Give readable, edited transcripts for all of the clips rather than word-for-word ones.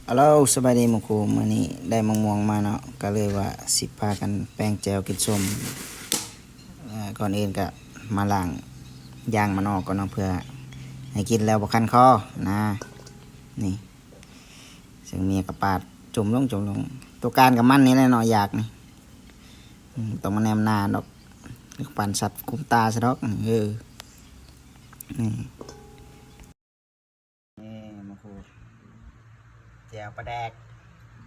ฮัลโหลสบายดีหมู่ครูมื้อนี้ได้มะม่วงมาเนาะก็เลยว่าสิพากันแป้งแจวกินส้มก่อนอื่นก็มาล้างย่างมันออกก่อนเนาะเพื่อให้กินแล้วบ่คันคอนะนี่ซึ่งเมียกับปาดจุ่มลงตัวการกับมันนี่แหละเนาะอยากนี่ต้องมาแนมหน้าดอกปั่นสัตว์คุมตาซะดอกนี่หมู่ครูแจวปลาแดก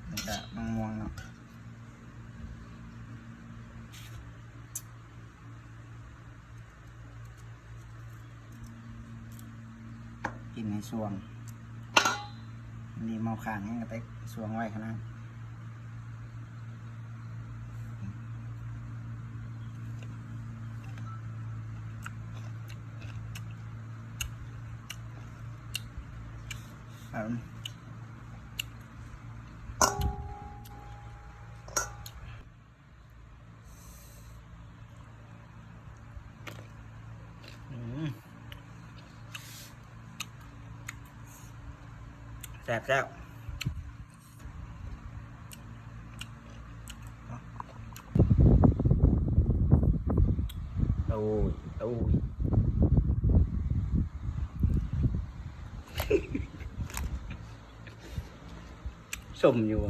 แล้วก็มะม่วงเนาะกินในช่วงนี่เมาขางให้กระเต็กช่วงไว้ขนาดแซ่บโอ้ยสมอยู่